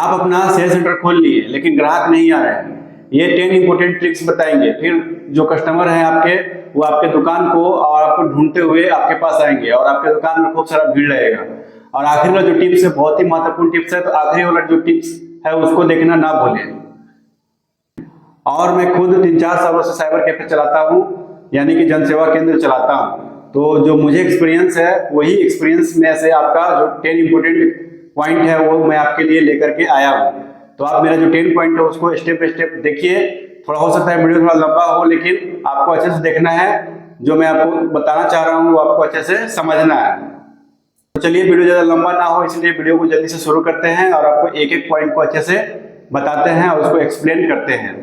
आप अपना cell centre खोल लिए लेकिन ग्राहक नहीं आ रहे हैं। ये 10 इंपॉर्टेंट ट्रिक्स बताएंगे, फिर जो कस्टमर हैं आपके वो आपके दुकान को और आपको ढूंढते हुए आपके पास आएंगे और आपके दुकान में खूब सारा भीड़ रहेगा। और आखिरी वाला जो टिप्स है बहुत ही महत्वपूर्ण टिप्स है, तो आखिरी वाला जो टिप्स है उसको देखना ना भूलें। और मैं खुद 3-4 सालों से साइबर कैफे चलाता हूँ, यानी कि जन सेवा केंद्र चलाता हूँ। तो जो मुझे एक्सपीरियंस है वही एक्सपीरियंस में से आपका जो 10 इंपॉर्टेंट पॉइंट है वो मैं आपके लिए लेकर के आया हूँ। तो आप मेरा जो 10 पॉइंट है उसको स्टेप बाय स्टेप देखिए। थोड़ा हो सकता है वीडियो थोड़ा लंबा हो, लेकिन आपको अच्छे से देखना है। जो मैं आपको बताना चाह रहा हूँ वो आपको अच्छे से समझना है। तो चलिए, वीडियो ज़्यादा लंबा ना हो इसलिए वीडियो को जल्दी से शुरू करते हैं और आपको एक एक पॉइंट को अच्छे से बताते हैं और उसको एक्सप्लेन करते हैं।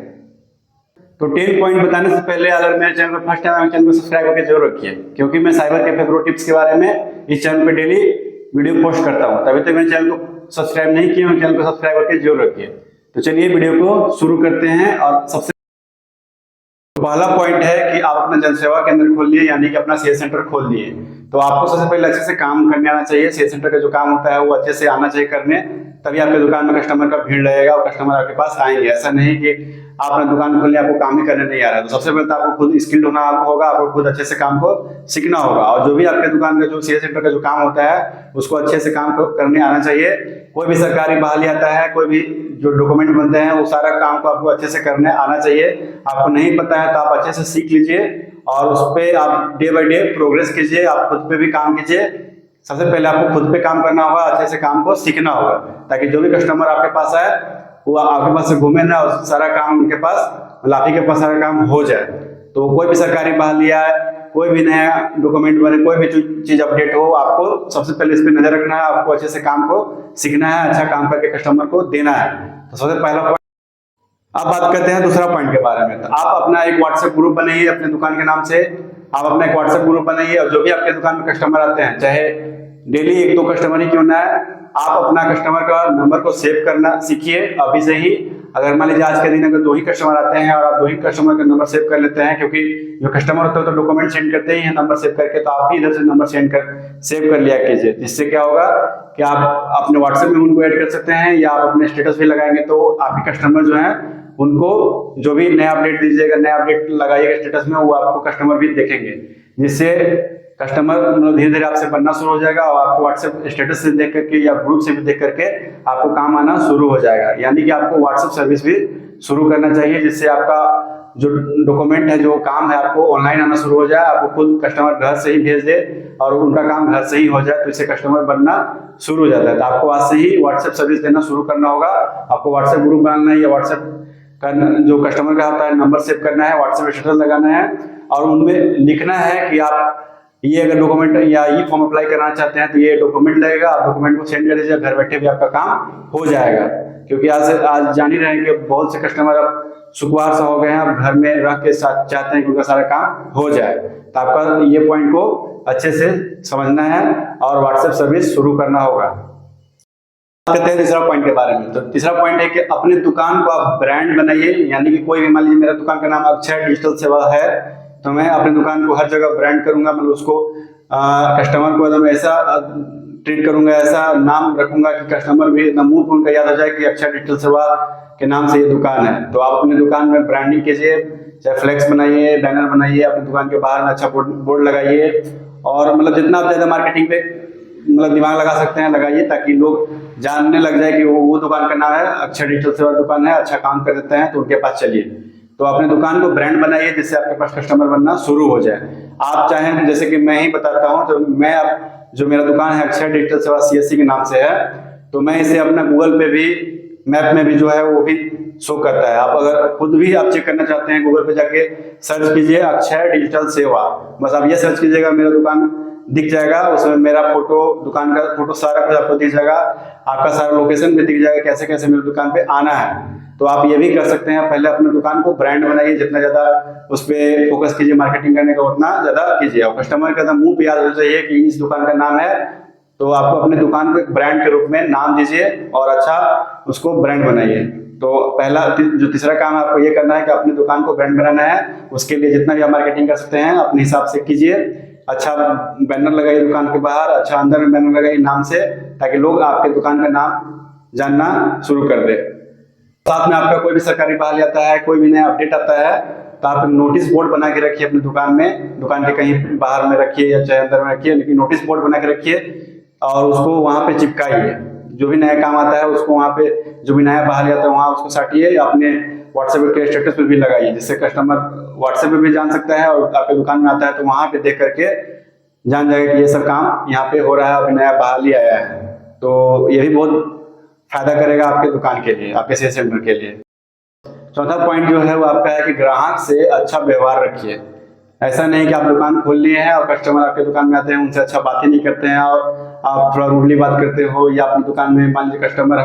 तो 10 पॉइंट बताने से पहले अगर मेरे चैनल पर फर्स्ट टाइम चैनल को सब्सक्राइब करके जरूर रखिए, क्योंकि मैं साइबर कैफे ग्रो टिप्स के बारे में इस चैनल पे डेली वीडियो पोस्ट करता हूँ। तभी तक मेरे चैनल को सब्सक्राइब नहीं किया, मेरे चैनल को सब्सक्राइब करके जरूर रखिए। तो चलिए वीडियो को शुरू करते हैं। और सबसे पहला पॉइंट है कि आप अपना जन सेवा केंद्र खोल लिए, यानी कि अपना सेल सेंटर खोल लिए। तो आपको सबसे पहले अच्छे से काम करने आना चाहिए। सेल सेंटर का जो काम होता है वो अच्छे से आना चाहिए करने, तभी आपके दुकान में कस्टमर का भीड़ रहेगा और कस्टमर आपके पास आएंगे। ऐसा नहीं कि आप अपना दुकान खोलने आपको काम ही करने नहीं आ रहा है। तो सबसे पहले तो आपको खुद स्किल्ड होना होगा, आपको खुद अच्छे से काम को सीखना होगा। और जो भी आपके दुकान का जो सेल सेंटर का जो काम होता है उसको अच्छे से काम करने आना चाहिए। कोई भी सरकारी बहाली आता है, कोई भी जो डॉक्यूमेंट बनते हैं वो सारा काम को आपको अच्छे से करने आना चाहिए। आपको नहीं पता है तो आप अच्छे से सीख लीजिए और उस पर आप डे बाय डे प्रोग्रेस कीजिए। आप खुद पे भी काम कीजिए। सबसे पहले आपको खुद पे काम करना होगा, अच्छे से काम को सीखना होगा, ताकि जो भी कस्टमर आपके पास आए वो आपके पास से घूमे ना और सारा काम उनके पास, मतलब आप ही के पास सारा काम हो जाए। तो कोई भी सरकारी बहाली आए, कोई भी नया डॉक्यूमेंट बने, कोई भी चीज अपडेट हो, आपको सबसे पहले इस पर नजर रखना है। आपको अच्छे से काम को सीखना है, अच्छा काम करके कस्टमर को देना है। तो सबसे पहला पॉइंट। अब बात करते हैं दूसरा पॉइंट के बारे में। तो आप अपना एक व्हाट्सएप ग्रुप बनाइए अपने दुकान के नाम से। आप अपना एक व्हाट्सएप ग्रुप बनाइए और जो भी आपके दुकान में कस्टमर आते हैं, चाहे डेली 1-2 कस्टमर ही क्यों ना है, आप अपना कस्टमर का नंबर को सेव करना सीखिए अभी से ही। अगर मान लीजिए आज के दिन अगर 2 ही कस्टमर आते हैं और आप 2 ही कस्टमर का नंबर सेव कर लेते हैं, क्योंकि जो कस्टमर होता है तो डॉक्यूमेंट सेंड करते ही हैं नंबर सेव करके, तो आप भी इधर से नंबर सेव कर लिया कीजिए। जिससे क्या होगा कि आप अपने व्हाट्सएप में उनको ऐड कर सकते हैं या आप अपने स्टेटस भी लगाएंगे तो आपके कस्टमर जो है उनको जो भी नया अपडेट दीजिएगा, नया अपडेट लगाइएगा स्टेटस में, वो आपको कस्टमर भी देखेंगे। जिससे कस्टमर मतलब धीरे धीरे आपसे बनना शुरू हो जाएगा और आपको व्हाट्सएप स्टेटस से देख करके या ग्रुप से भी देख करके आपको काम आना शुरू हो जाएगा। यानी कि आपको व्हाट्सएप सर्विस भी शुरू करना चाहिए, जिससे आपका जो डॉक्यूमेंट है, जो काम है, आपको ऑनलाइन आना शुरू हो जाए। आपको खुद कस्टमर घर से ही भेज दे और उनका काम घर से ही हो जाए, तो इससे कस्टमर बनना शुरू हो जाता है। तो आपको आज से ही व्हाट्सएप सर्विस देना शुरू करना होगा। आपको व्हाट्सएप ग्रुप बनाना है या व्हाट्सएप का जो कस्टमर का होता है नंबर सेव करना है, व्हाट्सएप स्टेटस लगाना है और उनमें लिखना है कि आप ये अगर डॉक्यूमेंट या ई फॉर्म अप्लाई करना चाहते हैं तो ये डॉक्यूमेंट लगेगा। आप डॉक्यूमेंट को सेंड कर दीजिए, घर बैठे भी आपका काम हो जाएगा। क्योंकि आज जान ही रहे हैं कि बहुत से कस्टमर अब सुखवार सा हो गए हैं, अब घर में रह के चाहते हैं कि उनका सारा काम हो जाए। तो आपका ये पॉइंट को अच्छे से समझना है और व्हाट्सएप सर्विस शुरू करना होगा। कहते हैं तीसरा पॉइंट के बारे में। तो तीसरा पॉइंट है कि अपने दुकान को आप ब्रांड बनाइए। यानी कि कोई भी, मान लीजिए मेरा दुकान का नाम अक्षय डिजिटल सेवा है, तो मैं अपने दुकान को हर जगह ब्रांड करूंगा। मतलब उसको कस्टमर को एकदम ऐसा ट्रीट करूंगा, ऐसा नाम रखूंगा कि कस्टमर भी एकदम मुंह पे उनका याद आ जाए कि अक्षय डिजिटल सेवा के नाम से ये दुकान है। तो आप अपने दुकान में ब्रांडिंग कीजिए, चाहे फ्लेक्स बनाइए, बैनर बनाइए, अपनी दुकान के बाहर में अच्छा बोर्ड लगाइए और मतलब जितना आप ज्यादा मार्केटिंग पे मतलब दिमाग लगा सकते हैं लगाइए, ताकि लोग जानने लग जाए कि वो दुकान का नाम है अक्षय डिजिटल सेवा दुकान है, अच्छा काम कर देते हैं, तो उनके पास चलिए। तो अपने दुकान को ब्रांड बनाइए जिससे आपके पास कस्टमर बनना शुरू हो जाए। आप चाहें, जैसे कि मैं ही बताता हूं, तो मैं अब जो मेरा दुकान है अक्षय डिजिटल सेवा CSC के नाम से है, तो मैं इसे अपना गूगल पे भी, मैप में भी जो है वो भी शो करता है। आप अगर खुद भी आप चेक करना चाहते हैं, गूगल पे जाके सर्च कीजिए अक्षय डिजिटल सेवा, बस आप ये सर्च कीजिएगा, मेरा दुकान दिख जाएगा। उसमें मेरा फोटो, दुकान का फोटो सारा कुछ आपको दिख जाएगा, आपका सारा लोकेशन भी दिख जाएगा, कैसे कैसे मेरी दुकान पे आना है। तो आप ये भी कर सकते हैं, पहले अपने दुकान को ब्रांड बनाइए, जितना ज्यादा उस पर फोकस कीजिए मार्केटिंग करने का उतना ज्यादा कीजिए। और कस्टमर का मुंह पे याद हो चाहिए कि इस दुकान का नाम है, तो आपको अपने दुकान को एक ब्रांड के रूप में नाम दीजिए और अच्छा उसको ब्रांड बनाइए। तो पहला जो तीसरा काम आपको ये करना है कि अपनी दुकान को ब्रांड बनाना है। उसके लिए जितना भी आप मार्केटिंग कर सकते हैं अपने हिसाब से कीजिए। अच्छा बैनर लगाइए दुकान के बाहर, अच्छा अंदर में बैनर लगाइए नाम से, ताकि लोग आपके दुकान का नाम जानना शुरू कर दे। साथ में आपका कोई भी सरकारी बहाली आता है, कोई भी नया अपडेट आता है, तो आप नोटिस बोर्ड बना के रखिए अपनी दुकान में, दुकान के कहीं बाहर में रखिए या चाहे अंदर में रखिए, लेकिन नोटिस बोर्ड बना के रखिए और उसको वहां पे चिपकाइए। जो भी नया काम आता है उसको वहां पे, जो भी नया बहाली आता है वहां उसको साटिए, अपने व्हाट्सएप के स्टेटस पे भी लगाइए, जिससे कस्टमर व्हाट्सएप पे भी जान सकता है और आपके दुकान में आता है तो वहां पे देख करके जान जाएगा कि ये सब काम यहाँ पे हो रहा है, अभी नया बहाली आया है। तो ये भी बहुत फायदा करेगा आपके दुकान के लिए, आपके सेल सेंटर के लिए। चौथा पॉइंट जो है वो आपका है कि ग्राहक से अच्छा व्यवहार रखिए। ऐसा नहीं कि आप दुकान खोल लिए हैं और कस्टमर आपके दुकान में आते हैं उनसे अच्छा बात ही नहीं करते हैं और आप थोड़ा रूडली बात करते हो, या अपनी दुकान में मान लीजिए कस्टमर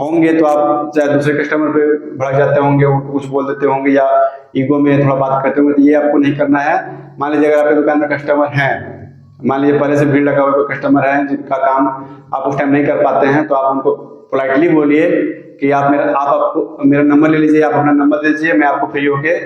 होंगे तो आप चाहे दूसरे कस्टमर पे भड़क जाते होंगे, कुछ बोल देते होंगे या ईगो में थोड़ा बात करते होंगे, तो ये आपको नहीं करना है। मान लीजिए अगर आपके दुकान में कस्टमर हैं, मान लीजिए पहले से भीड़ लगा हुआ कोई कस्टमर है जिनका काम आप उस टाइम नहीं कर पाते हैं, तो आप उनको पोलाइटली बोलिए कि आप मेरा नंबर ले लीजिए, आप अपना नंबर दे दीजिए, मैं आपको फ्री होके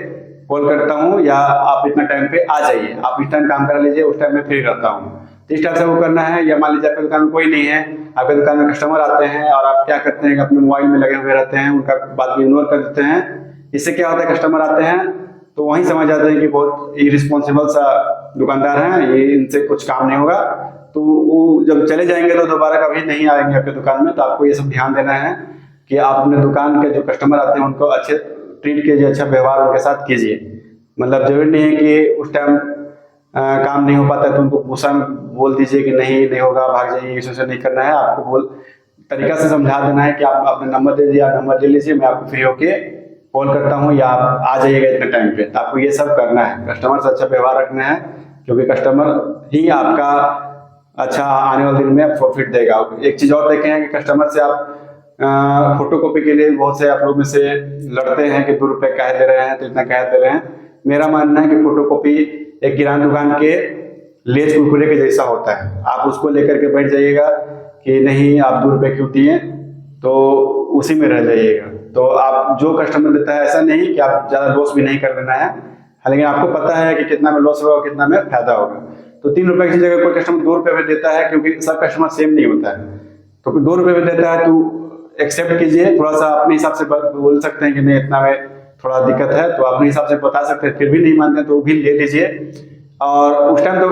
कॉल करता हूँ, या आप इतना टाइम पे आ जाइए, आप इस टाइम काम करा लीजिए, उस टाइम में फ्री रहता हूँ। तो इस टाइप से वो करना है। या मान लीजिए आपके दुकान में कोई नहीं है, आपके दुकान में कस्टमर आते हैं और आप क्या करते हैं कि अपने मोबाइल में लगे हुए रहते हैं, उनका बात भी इग्नोर कर देते हैं। इससे क्या होता है, कस्टमर आते हैं तो वहीं समझ जाते हैं कि बहुत इरिस्पॉन्सिबल सा दुकानदार है, ये इनसे कुछ काम नहीं होगा, तो वो जब चले जाएंगे तो दोबारा कभी नहीं आएंगे आपके दुकान में। तो आपको ये सब ध्यान देना है कि आप अपने दुकान के जो कस्टमर आते हैं उनको अच्छे ट्रीट कीजिए, अच्छा व्यवहार उनके साथ कीजिए। मतलब जरूरी नहीं है कि उस टाइम काम नहीं हो पाता है तो उनको गुस्सा में बोल दीजिए कि नहीं होगा, भाग जाइए, इसे नहीं करना है। आपको तरीका से समझा देना है कि आप अपने नंबर दे दीजिए, आप नंबर ले लीजिए, मैं आपको फ्री होके कॉल करता हूँ, या आप आ जाइएगा इतने टाइम पे। तो आपको ये सब करना है, कस्टमर से अच्छा व्यवहार रखना है, क्योंकि कस्टमर ही आपका अच्छा आने वाले दिन में प्रॉफिट देगा। एक चीज और देखें कि कस्टमर से आप फोटो कॉपी के लिए बहुत से आप लोग में से लड़ते हैं कि 2 रुपए कह दे रहे हैं, तो इतना कह दे रहे हैं। मेरा मानना है कि फोटो कॉपी एक किराना दुकान के लेज कुरकुरे के जैसा होता है। आप उसको लेकर के बैठ जाइएगा कि नहीं आप 2 रुपए क्यों दिए, तो उसी में रह जाइएगा। तो आप जो कस्टमर देता है, ऐसा नहीं कि आप ज्यादा लॉस भी नहीं कर लेना है, लेकिन आपको पता है कि कितना में लॉस होगा और कितना में फायदा होगा। तो 3 रुपए की जगह कोई कस्टमर 2 रुपए में देता है, क्योंकि सब कस्टमर सेम नहीं होता है, तो 2 रुपए में देता है तो एक्सेप्ट कीजिए। थोड़ा सा अपने हिसाब से बोल सकते हैं कि नहीं इतना में थोड़ा दिक्कत है, तो अपने हिसाब से बता सकते हैं। फिर भी नहीं मानते तो भी ले लीजिए, और उस टाइम तो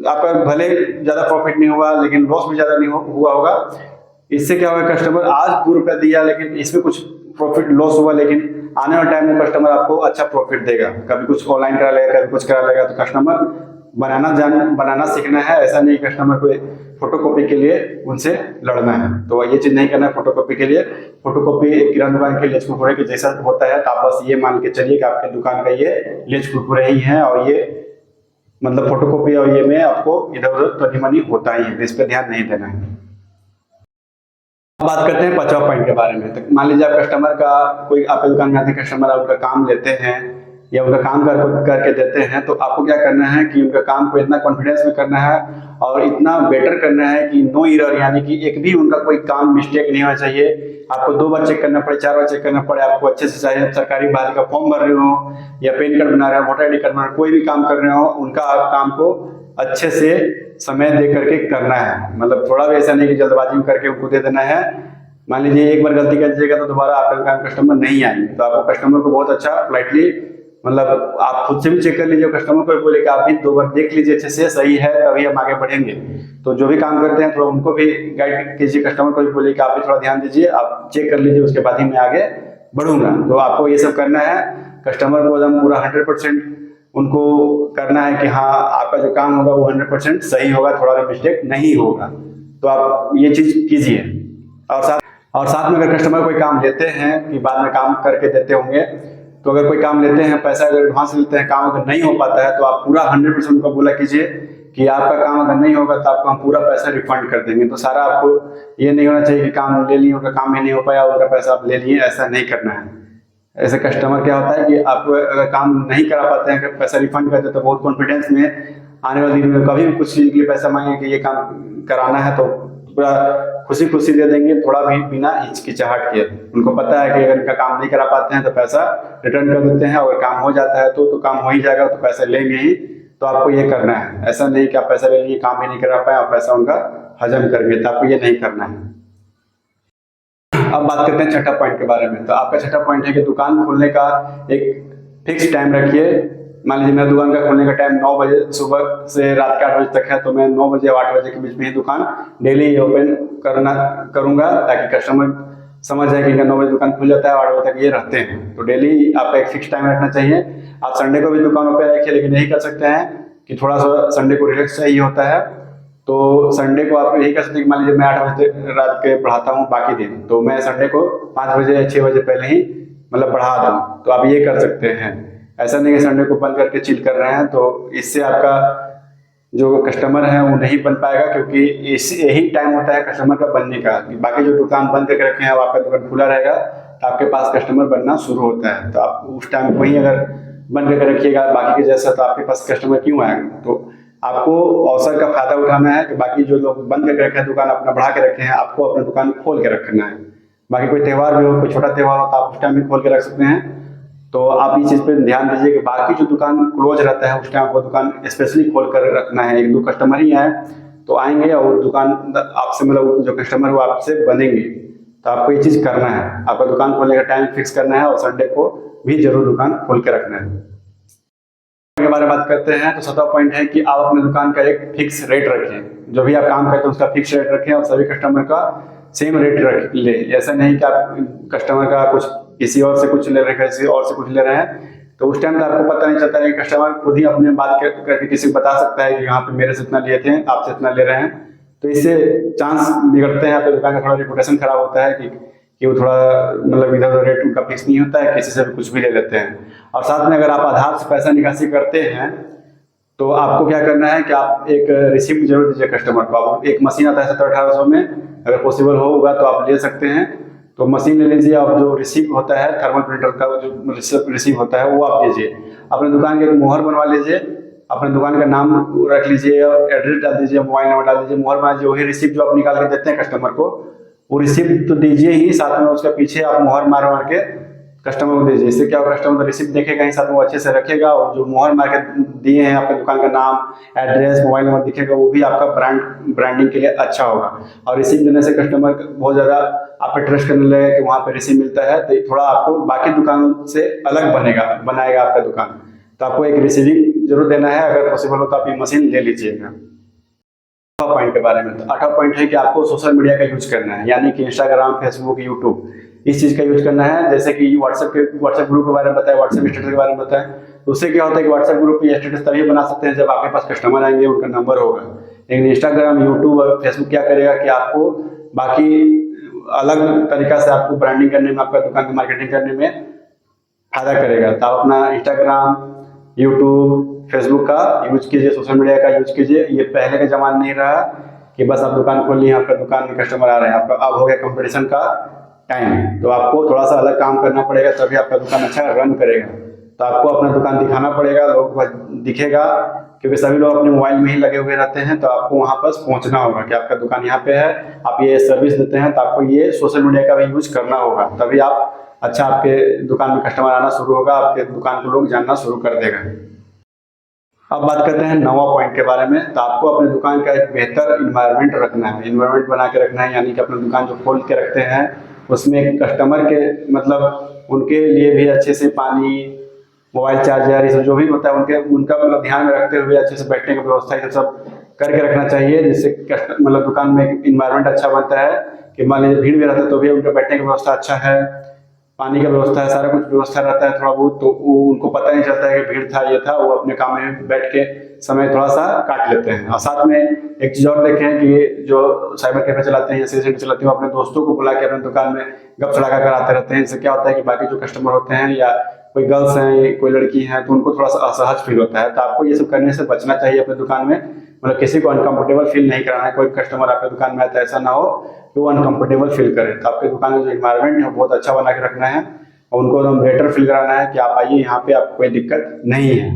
आपका भले ज्यादा प्रॉफिट नहीं हुआ लेकिन लॉस भी ज्यादा नहीं हुआ होगा। इससे क्या होगा, कस्टमर आज 2 रुपया दिया लेकिन इसमें कुछ प्रॉफिट लॉस हुआ, लेकिन आने वाले टाइम में कस्टमर आपको अच्छा प्रॉफिट देगा। कभी कुछ ऑनलाइन करा लेगा, कभी कुछ करा लेगा। तो कस्टमर बनाना सीखना है, ऐसा नहीं कस्टमर को फोटोकॉपी के लिए उनसे लड़ना है। तो ये चीज नहीं करना है फोटोकॉपी के लिए। फोटोकॉपी एक किराना दुकान के लेज कुरकुरे के जैसा होता है, तो आप बस ये मान के चलिए कि आपके दुकान का ये लेज कुरकुरे ही है, और ये मतलब फोटोकॉपी और ये में आपको इधर उधर तनी मनी होता ही है, इस पर ध्यान नहीं देना है। बात करते हैं 5वां पॉइंट के बारे में। तो मान लीजिए आप कस्टमर का कोई आपके दुकान में आते कस्टमर, आप उनका काम लेते हैं या उनका काम करके देते हैं, तो आपको क्या करना है कि उनका काम को इतना कॉन्फिडेंस में करना है और इतना बेटर करना है कि नो एरर, यानी कि एक भी उनका कोई काम मिस्टेक नहीं होना चाहिए। आपको 2 बार चेक करना पड़े, 4 बार चेक करना पड़े, आपको अच्छे से, चाहे सरकारी बहाली का फॉर्म भर रहे हो या पैन कार्ड बना रहे हो, वोटर ID कार्ड बना रहे हो, कोई भी काम कर रहे हो, उनका काम को अच्छे से समय दे करके करना है। मतलब थोड़ा भी ऐसा नहीं कि जल्दबाजी में करके उनको दे देना है। मान लीजिए एक बार गलती कर दीजिएगा तो दोबारा आपके दुकान कस्टमर नहीं आएंगे। तो आपको कस्टमर को बहुत अच्छा पोलाइटली, मतलब आप खुद से भी चेक कर लीजिए, कस्टमर को बोले कि आप भी 2 बार देख लीजिए अच्छे से, सही है तभी हम आगे बढ़ेंगे। तो जो भी काम करते हैं थोड़ा उनको भी गाइड कीजिए, कस्टमर को भी बोलिए कि आप भी थोड़ा ध्यान दीजिए, आप चेक कर लीजिए, उसके बाद ही मैं आगे बढ़ूंगा। तो आपको ये सब करना है, कस्टमर को एकदम पूरा 100% उनको करना है कि हाँ आपका जो काम होगा वो 100% सही होगा, थोड़ा भी मिस्टेक नहीं होगा। तो आप ये चीज कीजिए। और साथ में अगर कस्टमर कोई काम लेते हैं कि बाद में काम करके देते होंगे, तो अगर कोई काम लेते हैं, पैसा अगर एडवांस लेते हैं, काम अगर नहीं हो पाता है, तो आप पूरा 100% उनको बोला कीजिए कि आपका काम अगर नहीं होगा तो आपको हम पूरा पैसा रिफंड कर देंगे। तो सारा आपको ये नहीं होना चाहिए कि काम ले लिए, उनका काम ही नहीं हो पाया, उनका पैसा आप ले लिए, ऐसा नहीं करना है। ऐसे कस्टमर क्या होता है कि आप अगर काम नहीं करा पाते हैं, अगर पैसा रिफंड करते हैं, तो बहुत कॉन्फिडेंस में आने वाले दिन में कभी भी कुछ चीज के लिए पैसा मांगे कि ये काम कराना है, तो पूरा खुशी खुशी दे देंगे, थोड़ा भी बिना हिचकिचाहट के। उनको पता है कि अगर इनका काम नहीं करा पाते हैं तो पैसा रिटर्न कर देते हैं, अगर काम हो जाता है तो काम हो ही जाएगा, तो पैसा लेंगे ही। तो आपको ये करना है, ऐसा नहीं कि आप पैसा ले लिए, काम भी नहीं करा पाए और पैसा उनका हजम कर गए, तो आपको ये नहीं करना है। अब बात करते हैं छठा पॉइंट के बारे में। तो आपका छठा पॉइंट है कि दुकान खोलने का एक फिक्स टाइम रखिए। मान लीजिए मेरा दुकान का खोलने का टाइम 9 बजे सुबह से रात के 8 बजे तक है, तो मैं 9 बजे और 8 बजे के बीच में ही दुकान डेली ओपन करूंगा, ताकि कस्टमर समझ जाए कि 9 बजे दुकान खुल जाता है और 8 बजे तक ये रहते हैं। तो डेली आपका एक फिक्स टाइम रखना चाहिए। आप संडे को भी दुकान ओपन रखिए, लेकिन यही कर सकते हैं कि थोड़ा सा संडे को रिलैक्स चाहिए होता है, तो संडे को आप यही कर सकते हैं कि मान लीजिए मैं 8 बजे रात के बढ़ाता हूँ बाकी दिन, तो मैं संडे को 5 बजे या 6 बजे पहले ही मतलब बढ़ा दूँ, तो आप ये कर सकते हैं। ऐसा नहीं कि संडे को बंद करके चिल कर रहे हैं, तो इससे आपका जो कस्टमर है वो नहीं बन पाएगा, क्योंकि यही टाइम होता है कस्टमर का बनने का। बाकी जो दुकान बंद करके रखे हैं, अब आपका दुकान खुला रहेगा तो आपके पास कस्टमर बनना शुरू होता है। तो आप उस टाइम वहीं अगर बंद करके रखिएगा बाकी के जैसा, तो आपके पास कस्टमर क्यों आएगा। तो आपको अवसर का फायदा उठाना है कि बाकी जो लोग बंद करके रखे हैं दुकान, अपना बढ़ा के रखे हैं, आपको अपना दुकान खोल के रखना है। बाकी कोई त्यौहार भी हो, कोई छोटा त्यौहार हो, तो आप उस टाइम भी खोल के रख सकते हैं। तो आप इस चीज़ पे ध्यान दीजिए कि बाकी जो दुकान क्लोज रहता है उस टाइम आपको दुकान स्पेशली खोल कर रखना है। 1-2 कस्टमर ही आए तो आएंगे और दुकान आपसे मतलब जो कस्टमर वो आपसे बनेंगे, तो आपको ये चीज़ करना है। आपका दुकान खोलने का टाइम फिक्स करना है और संडे को भी जरूर दुकान खोल के रखना है। के बारे में बात करते हैं तो 7वां पॉइंट है कि आप अपने दुकान का एक फिक्स रेट रखें। जो भी आप काम करते हैं उसका फिक्स रेट रखें और सभी कस्टमर का सेम रेट रख ले। ऐसा नहीं कि आप कस्टमर का कुछ किसी और से कुछ ले रहे हैं, किसी और से कुछ ले रहे हैं, तो उस टाइम तो आपको पता नहीं चलता है कि कस्टमर खुद ही अपने बात करके किसी को बता सकता है कि यहाँ पे मेरे से इतना लिए थे, आपसे इतना ले रहे हैं। तो इससे चांस बिगड़ते हैं, आपके दुकान का थोड़ा रेपुटेशन खराब होता है कि वो थोड़ा मतलब इधर उधर रेट उनका फिक्स नहीं होता है, किसी से भी कुछ भी ले लेते हैं। और साथ में अगर आप आधार से पैसा निकासी करते हैं तो आपको क्या करना है कि आप एक रिसिप्ट जरूर दीजिए कस्टमर को। आप एक मशीन आता है 1700-1800 में, अगर पॉसिबल होगा तो आप ले सकते हैं, तो मशीन ले लीजिए। और जो रिसिप्ट होता है थर्मल प्रिंटर का जो रिसिप्ट होता है वो आप दीजिए। अपने दुकान के एक मोहर बनवा लीजिए, अपने दुकान का नाम रख लीजिए और एड्रेस डाल दीजिए, मोबाइल नंबर डाल दीजिए, मोहर बना दीजिए। वही रिसिप्ट जो आप निकाल के देते हैं कस्टमर को, वो रिसिप्ट तो दीजिए ही, साथ में उसका पीछे आप मोहर मार के कस्टमर को दीजिए। इससे क्या होगा, कस्टमर तो रिसिप्ट देखेगा ही, साथ में वो अच्छे से रखेगा और जो मोहर मार के दिए हैं आपके दुकान का नाम, एड्रेस, मोबाइल नंबर दिखेगा, वो भी आपका ब्रांडिंग के लिए अच्छा होगा। और रिसिप्ट देने से कस्टमर बहुत ज़्यादा आप पे ट्रस्ट करने लगे कि वहाँ पे रिसिप्ट मिलता है, तो थोड़ा आपको बाकी दुकान से अलग बनाएगा आपका दुकान। तो आपको एक रिसीविंग जरूर देना है। अगर पॉसिबल हो तो आप ये मशीन ले लीजिएगा। 8वां पॉइंट के बारे में, तो 8वां पॉइंट है कि आपको सोशल मीडिया का यूज करना है, यानी कि इंस्टाग्राम, फेसबुक, यूट्यूब, इस चीज़ का यूज करना है। जैसे कि व्हाट्सएप ग्रुप के बारे में बताया, व्हाट्सएप स्टेटस के बारे में बताया। तो उससे क्या होता है कि व्हाट्सएप ग्रुप पे स्टेटस तभी बना सकते हैं जब आपके पास कस्टमर आएंगे, उनका नंबर होगा। लेकिन इंस्टाग्राम, यूट्यूब और फेसबुक क्या करेगा कि आपको बाकी अलग तरीका से आपको ब्रांडिंग करने में, आपका दुकान की मार्केटिंग करने में फायदा करेगा। तो आप अपना इंस्टाग्राम, यूट्यूब, फेसबुक का यूज कीजिए, सोशल मीडिया का यूज कीजिए। ये पहले का जमाना नहीं रहा कि बस आप दुकान खोल लिए, आपका दुकान में कस्टमर आ रहे हैं। आपका अब हो गया कंपटीशन का टाइम, तो आपको थोड़ा सा अलग काम करना पड़ेगा, तभी आपका दुकान अच्छा रन करेगा। तो आपको अपना दुकान दिखाना पड़ेगा, लोगों को दिखेगा, क्योंकि सभी लोग अपने मोबाइल में ही लगे हुए रहते हैं। तो आपको वहाँ पर पहुँचना होगा कि आपका दुकान यहाँ पे है, आप ये सर्विस देते हैं, तो आपको ये सोशल मीडिया का भी यूज करना होगा, तभी आप अच्छा आपके दुकान में कस्टमर आना शुरू होगा, आपके दुकान को लोग जानना शुरू कर देगा। अब बात करते हैं 9वां पॉइंट के बारे में। तो आपको अपने दुकान का एक बेहतर इन्वायरमेंट रखना है, इन्वायरमेंट बना के रखना है, यानी कि अपनी दुकान जो खोल के रखते हैं उसमें कस्टमर के मतलब उनके लिए भी अच्छे से पानी, मोबाइल चार्जर, ये सब जो भी होता है उनका मतलब ध्यान में रखते हुए अच्छे से बैठने की व्यवस्था ये सब करके रखना चाहिए, जिससे मतलब दुकान में एक इन्वायरमेंट अच्छा बनता है कि मान लीजिए भीड़ भी रहता है तो भी उनका बैठने की व्यवस्था अच्छा है, पानी का व्यवस्था है, सारा कुछ व्यवस्था रहता है थोड़ा बहुत, तो वो उनको पता नहीं चलता है कि भीड़ था, ये था, वो अपने काम में बैठ के समय थोड़ा सा काट लेते हैं। और साथ में एक चीज़ और देखें कि ये जो साइबर कैफे चलाते हैं या सीसीटीवी चलाते हैं, वो अपने दोस्तों को बुला के अपने दुकान में गप सड़ाका कराते रहते हैं। इससे क्या होता है कि बाकी जो कस्टमर होते हैं या कोई गर्ल्स हैं, कोई लड़की हैं, तो उनको थोड़ा सा असहज फील होता है। तो आपको ये सब करने से बचना चाहिए अपने दुकान में, मतलब किसी को अनकंफर्टेबल फील नहीं कराना है। कोई कस्टमर आपके दुकान में आता है ऐसा ना हो कि वो अनकंफर्टेबल फील करे। तो आपके दुकान में जो इन्वायरमेंट है बहुत अच्छा बना के रखना है और उनको एकदम बेटर फील कराना है कि आप आइए यहाँ पे, आपको कोई दिक्कत नहीं है।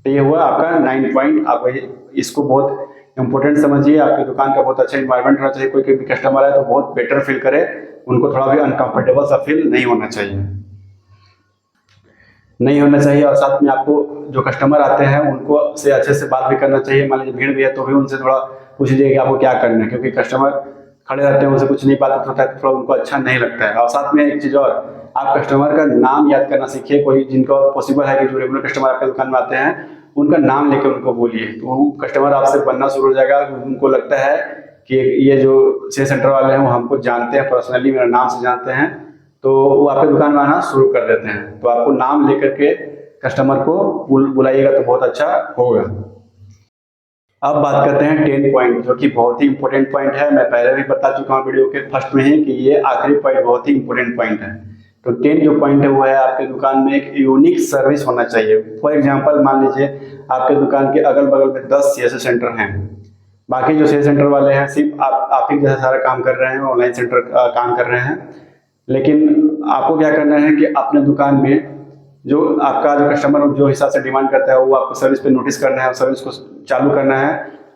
तो ये हुआ आपका 9 पॉइंट। आप इसको बहुत इंपॉर्टेंट समझिए। आपकी दुकान का बहुत अच्छा इन्वायरमेंट होना चाहिए, कोई भी कस्टमर आए तो बहुत बेटर फील करे, उनको थोड़ा भी अनकंफर्टेबल सा फील नहीं होना चाहिए। और साथ में आपको जो कस्टमर आते हैं उनको से अच्छे से बात भी करना चाहिए। मान लीजिए भीड़ भी है तो भी उनसे थोड़ा पूछ लीजिए कि आपको क्या करना है, क्योंकि कस्टमर खड़े रहते हैं, उनसे कुछ नहीं बात होता है तो थोड़ा उनको अच्छा नहीं लगता है। और साथ में एक चीज़ और, आप कस्टमर का नाम याद करना सीखिए। कोई जिनको पॉसिबल है कि जो रेगुलर कस्टमर आपके दुकान में आते हैं उनका नाम लेकर उनको बोलिए, तो वो कस्टमर आपसे बनना शुरू हो जाएगा। उनको लगता है कि ये जो सेल सेंटर वाले हैं वो हमको जानते हैं, पर्सनली मेरा नाम से जानते हैं, तो वो आपके दुकान में आना शुरू कर देते हैं। तो आपको नाम लेकर के कस्टमर को बुलाइएगा तो बहुत अच्छा होगा। अब बात करते हैं 10 पॉइंट, जो कि बहुत ही इंपॉर्टेंट पॉइंट है। मैं पहले भी बता चुका हूँ वीडियो के फर्स्ट में ही कि ये आखिरी पॉइंट बहुत ही इंपॉर्टेंट पॉइंट है। तो 10 जो पॉइंट है वो है, आपके दुकान में एक यूनिक सर्विस होना चाहिए। फॉर एग्जांपल मान लीजिए आपके दुकान के अगल बगल में 10 सीएससी सेंटर हैं, बाकी जो सेल सेंटर वाले हैं सिर्फ आप ही जैसा सारा काम कर रहे हैं, ऑनलाइन सेंटर काम कर रहे हैं। लेकिन आपको क्या करना है कि अपने दुकान में जो आपका जो कस्टमर जो हिसाब से डिमांड करता है वो आपको सर्विस पे नोटिस करना है, सर्विस को चालू करना है।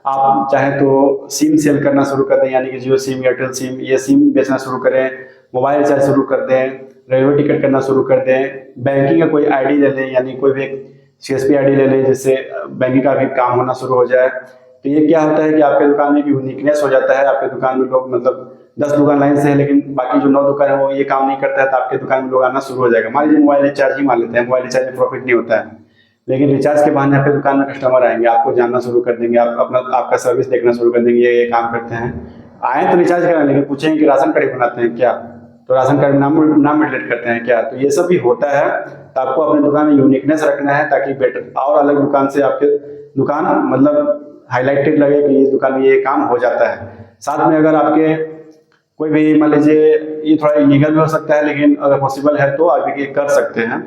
आप चाहे तो सिम सेल करना शुरू कर दें, यानी कि जियो सिम, एयरटेल सिम, ये सिम बेचना शुरू करें, मोबाइल रिचार्ज शुरू कर दें, रेलवे टिकट करना शुरू कर दें, बैंकिंग का कोई आईडी ले लें, यानी कोई भी एक सीएसपी आईडी ले लें जिससे बैंकिंग का भी काम होना शुरू हो जाए। तो ये क्या होता है कि आपके दुकान में यूनिकनेस हो जाता है। आपके दुकान में लोग मतलब 10 दुकान लाइन से है, लेकिन बाकी जो 9 दुकान है वो ये काम नहीं करता है, तो आपके दुकान में लोग आना शुरू हो जाएगा। मान लीजिए मोबाइल रिचार्ज ही मान लेते हैं, मोबाइल रिचार्ज में प्रॉफिट नहीं होता है, लेकिन रिचार्ज के बहाने आपके दुकान में कस्टमर आएंगे, आपको जानना शुरू कर देंगे, आपका सर्विस देखना शुरू कर देंगे, ये काम करते हैं। आए तो रिचार्ज कराएं, लेकिन पूछेंगे कि राशन कार्ड बनाते हैं क्या, तो राशन कार्ड नाम रिलेट करते हैं क्या, तो ये सब भी होता है। तो आपको अपने दुकान में यूनिकनेस रखना है ताकि बेटर और अलग दुकान से आपके दुकान मतलब हाईलाइटेड लगे कि इस दुकान में ये काम हो जाता है। साथ में अगर आपके कोई भी मान लीजिए, ये थोड़ा इलीगल भी हो सकता है, लेकिन अगर पॉसिबल है तो आप ये कर सकते हैं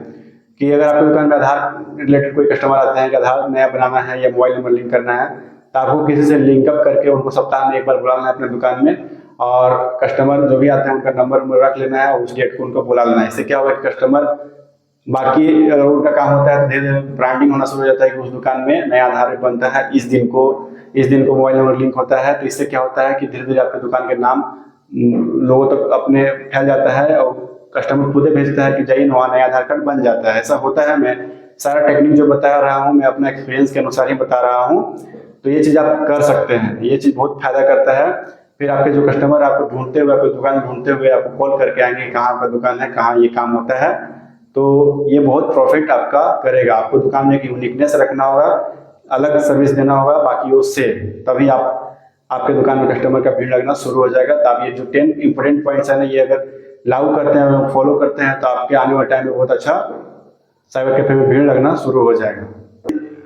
कि अगर आपकी दुकान में आधार रिलेटेड कोई कस्टमर आते हैं कि आधार नया बनाना है या मोबाइल नंबर लिंक करना है, तो आपको किसी से लिंकअप करके उनको सप्ताह में एक बार बुलाना है अपने दुकान में, और कस्टमर जो भी आते हैं उनका नंबर रख लेना है और उस डेट को उनको बुला लेना है। इससे क्या होगा कि कस्टमर बाकी अगर उनका काम होता है तो धीरे धीरे ब्रांडिंग होना शुरू हो जाता है कि उस दुकान में नया आधार बनता है, इस दिन को मोबाइल नंबर लिंक होता है। तो इससे क्या होता है कि धीरे धीरे आपके दुकान के नाम लोगों तक अपने फैल जाता है और कस्टमर खुद ही भेजता है कि जाइए वहाँ नया आधार कार्ड बन जाता है। ऐसा होता है। मैं सारा टेक्निक जो बता रहा हूँ मैं अपना एक्सपीरियंस के अनुसार ही बता रहा हूँ, तो ये चीज़ आप कर सकते हैं। ये चीज़ बहुत फायदा करता है। फिर आपके जो कस्टमर आपको ढूंढते हुए, आपकी दुकान ढूंढते हुए आपको कॉल करके आएंगे कहाँ आपका दुकान है, कहाँ ये काम होता है, तो ये बहुत प्रॉफिट आपका करेगा। आपको दुकान में एक यूनिकनेस रखना होगा, अलग सर्विस देना होगा बाकियों से, तभी आपके दुकान में कस्टमर का भीड़ लगना शुरू हो जाएगा। तो आप ये जो 10 इंपॉर्टेंट पॉइंट्स है ना, ये अगर लागू करते हैं, फॉलो करते हैं, तो आपके आने वाले टाइम में बहुत अच्छा साइबर कैफे में भीड़ लगना शुरू हो जाएगा।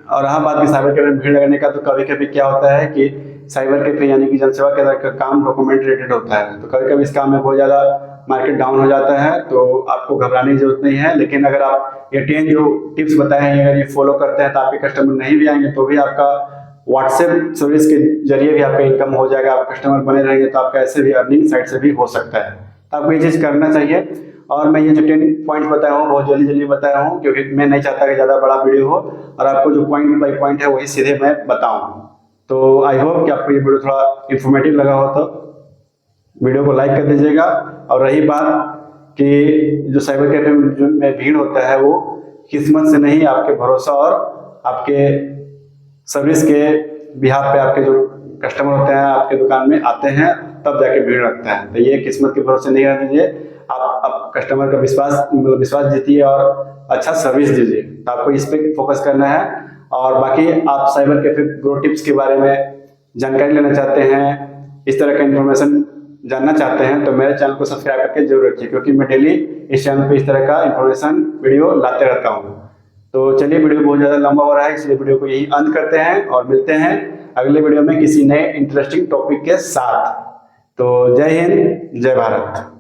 और रहा बात की साइबर कैफे में भीड़ लगने का, तो कभी कभी क्या होता है कि साइबर कैफे यानी कि जनसेवा केंद्र का काम डॉक्यूमेंट रिलेटेड होता है, तो कभी कभी इस काम में बहुत ज़्यादा मार्केट डाउन हो जाता है, तो आपको घबराने की जरूरत नहीं है। लेकिन अगर आप ये 10 जो टिप्स बताए हैं अगर ये फॉलो करते हैं तो आपके कस्टमर नहीं भी आएंगे तो भी आपका व्हाट्सएप सर्विस के जरिए भी आपका इनकम हो जाएगा, आप कस्टमर बने रहेंगे, तो आपका ऐसे भी अर्निंग साइड से भी हो सकता है। तो आपको ये चीज़ करना चाहिए। और मैं ये जो 10 पॉइंट बताया हूँ बहुत जल्दी बताया हूँ, क्योंकि मैं नहीं चाहता कि ज़्यादा बड़ा वीडियो हो और आपको जो पॉइंट बाई पॉइंट है वही सीधे मैं बताऊँ। तो आई होप कि आपको ये वीडियो थोड़ा इन्फॉर्मेटिव लगा हो, तो वीडियो को लाइक कर दीजिएगा। और रही बात कि जो साइबर कैफे में भीड़ होता है वो किस्मत से नहीं, आपके भरोसा और आपके सर्विस के बिहाफ पे आपके जो कस्टमर होते हैं आपके दुकान में आते हैं तब जाके भीड़ लगता है। तो ये किस्मत के भरोसे नहीं रहने दीजिए, आप कस्टमर का विश्वास जीतिए और अच्छा सर्विस दीजिए। तो आपको इस पे फोकस करना है। और बाकी आप साइबर कैफे ग्रो टिप्स के बारे में जानकारी लेना चाहते हैं, इस तरह का इन्फॉर्मेशन जानना चाहते हैं, तो मेरे चैनल को सब्सक्राइब करके जरूर रखिए, क्योंकि मैं डेली इस चैनल पे इस तरह का इन्फॉर्मेशन वीडियो लाते रहता हूँ। तो चलिए, वीडियो बहुत ज़्यादा लंबा हो रहा है, इसलिए वीडियो को यही अंत करते हैं और मिलते हैं अगले वीडियो में किसी नए इंटरेस्टिंग टॉपिक के साथ। तो जय हिंद, जय भारत।